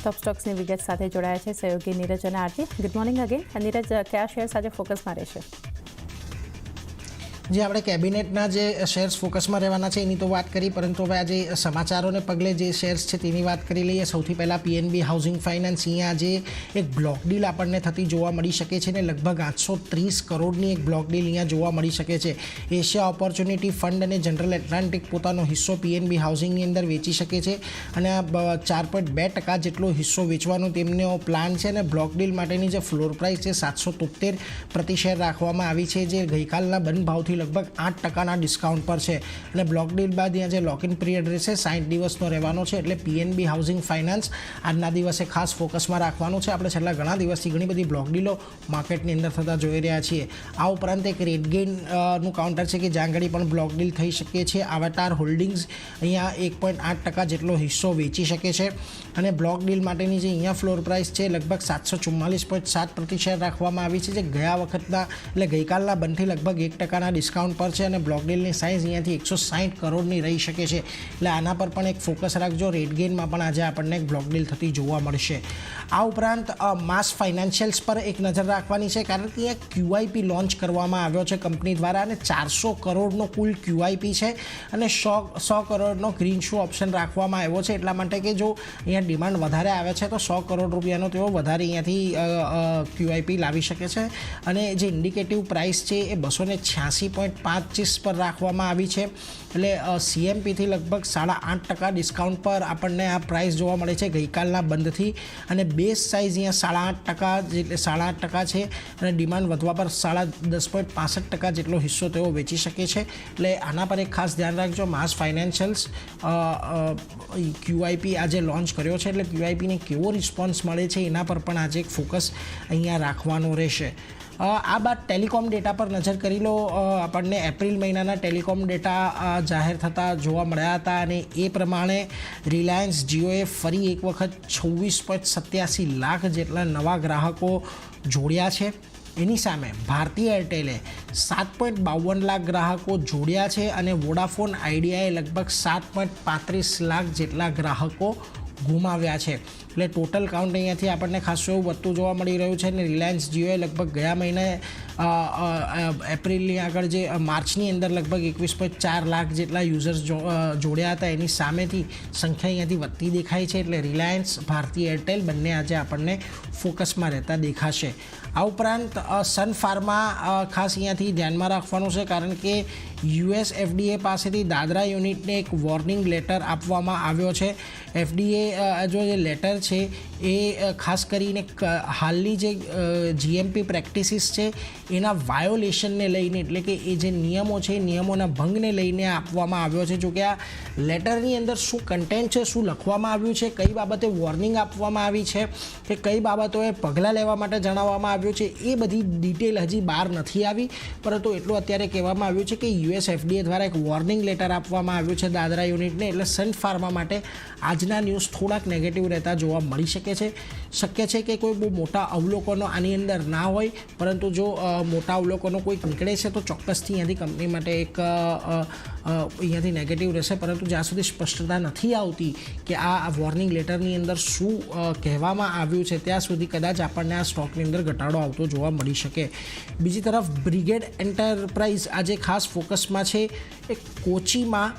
ટોપ સ્ટોક્સની વિગત સાથે જોડાયા છે સહયોગી નીરજ અને Aarti. Good morning again. Neeraj, કયા શેર્સ આજે ફોકસમાં રહેશે? જે આપણે કેબિનેટના જે શેર્સ ફોકસમાં રહેવાના છે એની તો વાત કરી, પરંતુ હવે આજે સમાચારોને પગલે જે શેર્સ છે તેની વાત કરી લઈએ. સૌથી પહેલાં પીએનબી હાઉસિંગ ફાઇનાન્સ. અહીંયા આજે એક બ્લોક ડીલ આપણને થતી જોવા મળી શકે છે ને લગભગ 830 કરોડની એક બ્લોક ડીલ અહીંયા જોવા મળી શકે છે. એશિયા ઓપોર્ચ્યુનિટી ફંડ અને જનરલ એટલાન્ટિક પોતાનો હિસ્સો પીએનબી હાઉસિંગની અંદર વેચી શકે છે અને આ 4.2% જેટલો હિસ્સો વેચવાનો તેમનો પ્લાન છે. અને બ્લોક ડીલ માટેની જે ફ્લોર પ્રાઇસ છે 773 પ્રતિ શેર રાખવામાં આવી છે, જે ગઈકાલના બંધ ભાવથી લગભગ 8%ના ડિસ્કાઉન્ટ પર છે. અને બ્લોક ડીલ બાદ અહીંયા જે લોકઇન પીરિયડ રહેશે 60 દિવસનો રહેવાનો છે. એટલે પીએનબી હાઉસિંગ ફાઇનાન્સ આજના દિવસે ખાસ ફોકસમાં રાખવાનું છે. આપણે છેલ્લા ઘણા દિવસથી ઘણી બધી બ્લોક ડીલો માર્કેટની અંદર થતા જોઈ રહ્યા છીએ. આ ઉપરાંત એક રેડગેઇનનું કાઉન્ટર છે કે જ્યાં આગળ પણ બ્લોક ડીલ થઈ શકે છે. અવતાર હોલ્ડિંગ્સ અહીંયા 1.8% જેટલો હિસ્સો વેચી શકે છે. અને બ્લોક ડીલ માટેની જે અહીંયા ફ્લોર પ્રાઇસ છે લગભગ 744.7 પ્રતિ શેર રાખવામાં આવી છે, જે ગયા વખતના એટલે ગઈકાલના બંધથી લગભગ 1%ના ડિસ્કાઉન્ટ પર છે. અને બ્લોક ડીલની સાઇઝ અહીંયાથી 160 કરોડની રહી શકે છે. એટલે આના પર પણ એક ફોકસ રાખજો. રેડ ગેઇનમાં પણ આજે આપણને એક બ્લોક ડીલ થતી જોવા મળશે. આ ઉપરાંત માસ ફાઇનાન્શિયલ્સ પર એક નજર રાખવાની છે, કારણ કે અહીંયા ક્યુઆઈપી લોન્ચ કરવામાં આવ્યો છે કંપની દ્વારા અને 400 કરોડનો કુલ ક્યુઆઈપી છે અને 100 કરોડનો ગ્રીન શૂ ઓપ્શન રાખવામાં આવ્યો છે. એટલા માટે કે જો અહીંયા ડિમાન્ડ વધારે આવે છે તો 100 કરોડ રૂપિયાનો તેઓ વધારે અહીંયાથી ક્યુઆઈપી લાવી શકે છે. અને જે ઇન્ડિકેટિવ પ્રાઇસ છે એ 286.25 પર રાખવામાં આવી છે. એટલે સીએમપીથી લગભગ 8.5% ડિસ્કાઉન્ટ પર આપણને આ પ્રાઇસ જોવા મળે છે ગઈકાલના બંધથી. અને બેઝ સાઇઝ અહીંયા 8.5% એટલે 8.5% છે અને ડિમાન્ડ વધવા પર 10.65% જેટલો હિસ્સો તેઓ વેચી શકે છે. એટલે આના પર એક ખાસ ધ્યાન રાખજો. માસ ફાઇનાન્શિયલ્સ ક્યુઆઈપી આજે લોન્ચ કર્યો છે, એટલે ક્યુઆઈપીને કેવો રિસ્પોન્સ મળે છે એના પર પણ આજે એક ફોકસ અહીંયા રાખવાનો રહેશે. આ બાદ ટેલિકોમ ડેટા પર નજર કરી લો. આપણને એપ્રિલ મહિનાના ટેલિકોમ ડેટા જાહેર થતા જોવા મળ્યા હતા અને એ પ્રમાણે રિલાયન્સ જીઓએ ફરી એક વખત 26.87 લાખ જેટલા નવા ગ્રાહકો જોડ્યા છે. એની સામે ભારતીય એરટેલે 7.52 લાખ ગ્રાહકો જોડ્યા છે અને વોડાફોન આઈડિયાએ લગભગ 7.35 લાખ જેટલા ગ્રાહકો ગુમાવ્યા છે. એટલે ટોટલ કાઉન્ટ અહીંયાથી આપણને ખાસું એવું વધતું જોવા મળી રહ્યું છે. અને રિલાયન્સ જીઓએ લગભગ ગયા મહિને એપ્રિલની આગળ જે માર્ચની અંદર લગભગ 21.4 લાખ જેટલા યુઝર્સ જોડ્યા હતા, એની સામેથી સંખ્યા અહીંયાથી વધતી દેખાય છે. એટલે રિલાયન્સ, ભારતીય એરટેલ બંને આજે આપણને ફોકસમાં રહેતા દેખાશે. આ ઉપરાંત સન ફાર્મા ખાસ અહીંયાથી ધ્યાનમાં રાખવાનું છે, કારણ કે યુએસ એફડીએ પાસેથી દાદરા યુનિટને એક વોર્નિંગ લેટર આપવામાં આવ્યો છે. એફડીએ જો જે લેટર છે એ ખાસ કરીને હાલની જે જીએમપી પ્રેક્ટિસિસ છે એના વાયોલેશનને લઈને, એટલે કે એ જે નિયમો છે નિયમોના ભંગને લઈને આપવામાં આવ્યો છે. જો કે આ લેટરની અંદર શું કન્ટેન્ટ છે, શું લખવામાં આવ્યું છે, કઈ બાબતે વોર્નિંગ આપવામાં આવી છે કે કઈ બાબતોએ પગલાં લેવા માટે જણાવવામાં આવ્યું છે, એ બધી ડિટેલ હજી બહાર નથી આવી. પરંતુ એટલું અત્યારે કહેવામાં આવ્યું છે કે યુએસ એફડીએ દ્વારા એક વોર્નિંગ લેટર આપવામાં આવ્યું છે દાદરા યુનિટને. એટલે સન ફાર્મા માટે આજના ન્યૂઝ થોડાક નેગેટિવ રહેતા જોવા મળી શકે છે. શક્ય છે કે કોઈ બહુ મોટા અવલોકનો આની અંદર ના હોય, પરંતુ જો મોટા અવલોકનો કોઈ નીકળે છે તો ચોક્કસથી અહીંયાથી કંપની માટે એક અહીંયાથી નેગેટિવ રહેશે. પરંતુ જ્યાં સુધી સ્પષ્ટતા નથી આવતી કે આ વોર્નિંગ લેટરની અંદર શું કહેવામાં આવ્યું છે, ત્યાં સુધી કદાચ આપણને આ સ્ટોકની અંદર ઘટાડો આવતો જોવા મળી શકે. બીજી તરફ બ્રિગેડ એન્ટરપ્રાઇઝ આજે ખાસ ફોકસમાં છે. એક કોચીમાં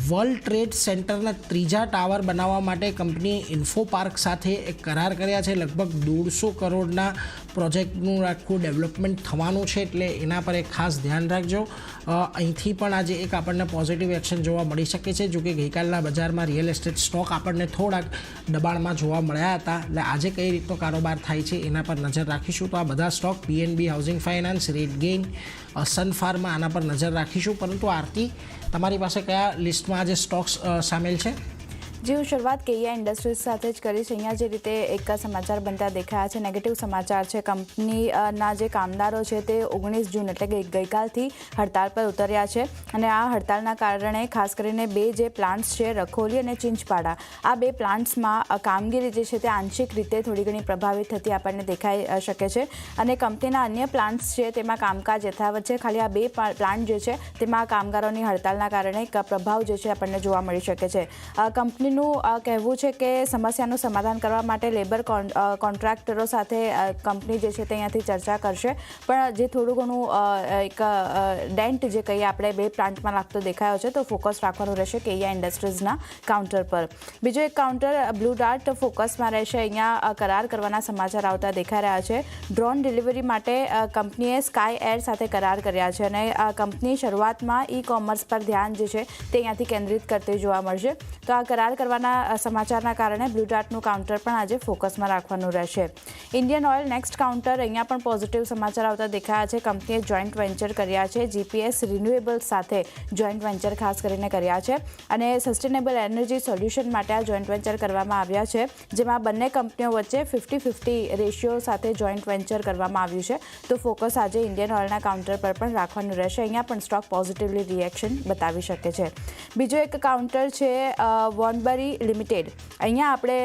વર્લ્ડ ટ્રેડ સેન્ટરના 3જા ટાવર બનાવવા માટે કંપનીએ ઇન્ફો પાર્ક સાથે એક કરાર કર્યા છે. લગભગ 150 કરોડના પ્રોજેક્ટનું આખું ડેવલપમેન્ટ થવાનું છે. એટલે એના પર એક ખાસ ધ્યાન રાખજો. અહીંથી પણ આજે એક આપણને પોઝિટિવ એક્શન જોવા મળી શકે છે. જો કે ગઈકાલના બજારમાં રિયલ એસ્ટેટ સ્ટોક આપણને થોડાક દબાણમાં જોવા મળ્યા હતા. એટલે આજે કઈ રીતનો કારોબાર થાય છે એના પર નજર રાખીશું. તો આ બધા stock PNB housing finance, રેડગેઇન, Sun Pharma, આના પર નજર રાખીશું. પરંતુ આરતી, તમારી પાસે કયા લિસ્ટમાં આજે સ્ટોક્સ સામેલ છે? જે હું શરૂઆત કેયા ઇન્ડસ્ટ્રીઝ સાથે જ કરીશ. અહીંયા જે રીતે એક સમાચાર બનતા દેખાયા છે, નેગેટિવ સમાચાર છે. કંપનીના જે કામદારો છે તે 19 જૂન એટલે કે ગઈકાલથી હડતાળ પર ઉતર્યા છે. અને આ હડતાળના કારણે ખાસ કરીને 2 જે પ્લાન્ટ્સ છે, રખોલી અને ચિંચપાડા, આ 2 પ્લાન્ટ્સમાં કામગીરી જે છે તે આંશિક રીતે થોડી ઘણી પ્રભાવિત થતી આપણને દેખાઈ શકે છે. અને કંપનીના અન્ય પ્લાન્ટ્સ છે તેમાં કામકાજ યથાવત છે. ખાલી આ 2 પ્લાન્ટ જે છે તેમાં કામગારોની હડતાળના કારણે પ્રભાવ જે છે આપણને જોવા મળી શકે છે. કંપની કંપનીનું કહેવું છે કે સમસ્યાનું સમાધાન કરવા માટે લેબર કોન્ટ્રાક્ટરો સાથે કંપની જે છે તે અહીંયાથી ચર્ચા કરશે, પણ જે થોડું ઘણું એક ડેન્ટ જે કહીએ આપણે બે પ્લાન્ટમાં લાગતો દેખાયો છે, તો ફોકસ રાખવાનું રહેશે કેયા ઇન્ડસ્ટ્રીઝના કાઉન્ટર પર. બીજો એક કાઉન્ટર બ્લુ ડાર્ટ ફોકસમાં રહેશે. અહીંયા કરાર કરવાના સમાચાર આવતા દેખાઈ રહ્યા છે. ડ્રોન ડિલિવરી માટે કંપનીએ સ્કાય એર સાથે કરાર કર્યા છે અને કંપની શરૂઆતમાં ઈ કોમર્સ પર ધ્યાન જે છે તે અહીંયાથી કેન્દ્રિત કરતી જોવા મળશે. તો આ કરાર કરવાના સમાચારના કારણે બ્લુ ડાર્ટનું કાઉન્ટર પણ આજે ફોકસમાં રાખવાનું રહેશે. ઇન્ડિયન ઓઇલ નેક્સ્ટ કાઉન્ટર, અહીંયા પણ પોઝિટિવ સમાચાર આવતા દેખાયા છે. કંપનીએ જોઈન્ટ વેન્ચર કર્યા છે, જીપીએસ રિન્યુએબલ સાથે જોઈન્ટ વેન્ચર ખાસ કરીને કર્યા છે અને સસ્ટેનેબલ એનર્જી સોલ્યુશન માટે આ જોઈન્ટ વેન્ચર કરવામાં આવ્યા છે, જેમાં બંને કંપનીઓ વચ્ચે 50-50 રેશિયો સાથે જોઈન્ટ વેન્ચર કરવામાં આવ્યું છે. તો ફોકસ આજે ઇન્ડિયન ઓઇલના કાઉન્ટર પર પણ રાખવાનું રહેશે. અહીંયા પણ સ્ટોક પોઝિટિવલી રિએક્શન બતાવી શકે છે. બીજો એક કાઉન્ટર છે વોનબરી લિમિટેડ. અહીંયા આપણે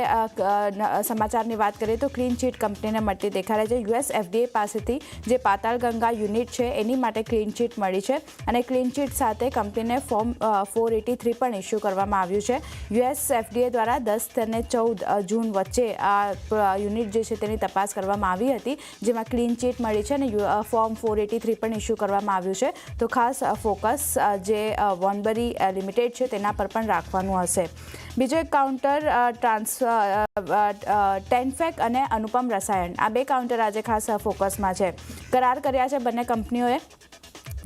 સમાચારની વાત કરીએ તો ક્લીન ચીટ કંપનીને મળતી દેખાડે છે. યુએસ FDA પાસેથી જે પાતાળગંગા યુનિટ છે એની માટે ક્લીન ચીટ મળી છે અને ક્લીન ચીટ સાથે કંપનીને ફોર્મ 483 પણ ઇસ્યુ કરવામાં આવ્યું છે. યુએસ FDA દ્વારા 10 અને 14 જૂન વચ્ચે આ યુનિટ જે છે તેની તપાસ કરવામાં આવી હતી, જેમાં ક્લીન ચીટ મળી છે અને ફોર્મ 483 પણ ઇસ્યુ કરવામાં આવ્યું છે. તો ખાસ ફોકસ જે વોનબરી લિમિટેડ છે તેના પર પણ રાખવાનું હશે. બીજો એક કાઉન્ટર ટેનફેક અને અનુપમ રસાયણ, આ બે કાઉન્ટર આજે ખાસ ફોકસમાં છે. કરાર કર્યા છે બંને કંપનીઓએ.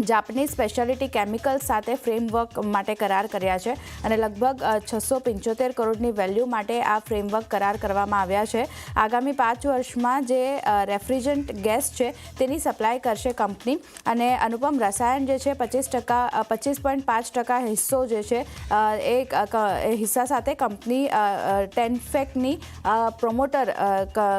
જાપાનીઝ સ્પેશિયાલિટી કેમિકલ્સ સાથે ફ્રેમવર્ક માટે કરાર કર્યા છે અને લગભગ 675 કરોડની વેલ્યુ માટે આ ફ્રેમવર્ક કરાર કરવામાં આવ્યા છે. આગામી 5 વર્ષમાં જે રેફ્રિજરન્ટ ગેસ છે તેની સપ્લાય કરશે કંપની અને અનુપમ રસાયણ જે છે 25.5% હિસ્સો જે છે એ હિસ્સા સાથે કંપની ટેનફેકની પ્રોમોટર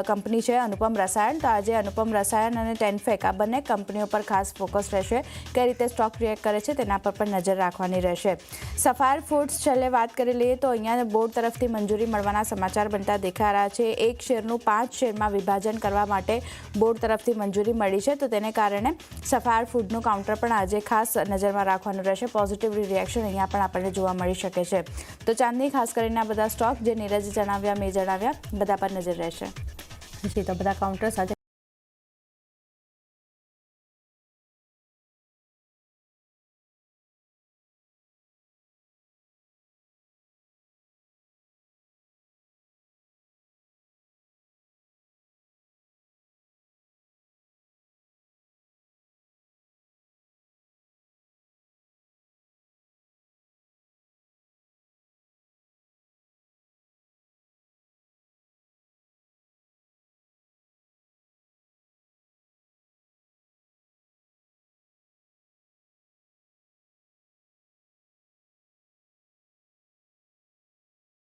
કંપની છે અનુપમ રસાયણ. તો આજે અનુપમ રસાયણ અને ટેનફેક આ બંને કંપનીઓ પર ખાસ ફોકસ રહેશે. કઈ રીતે સ્ટોક રિએક્ટ કરે છે તેના પર પણ નજર રાખવાની રહેશે. સફાયર ફૂડ્સ છેલ્લે વાત કરી લઈએ તો અહીંયા બોર્ડ તરફથી મંજૂરી મળવાના સમાચાર બનતા દેખાઈ રહ્યા છે. એક શેરનું 5 શેરમાં વિભાજન કરવા માટે બોર્ડ તરફથી મંજૂરી મળી છે. તો તેને કારણે સફાયર ફૂડનું કાઉન્ટર પણ આજે ખાસ નજરમાં રાખવાનું રહેશે. પોઝિટિવ રિએક્શન અહીંયા પણ આપણને જોવા મળી શકે છે. તો ચાંદની ખાસ કરીને આ બધા સ્ટોક જે નીરજ જણાવ્યા મેં જણાવ્યા બધા પર નજર રહેશે. જી, તો બધા કાઉન્ટર્સ આજે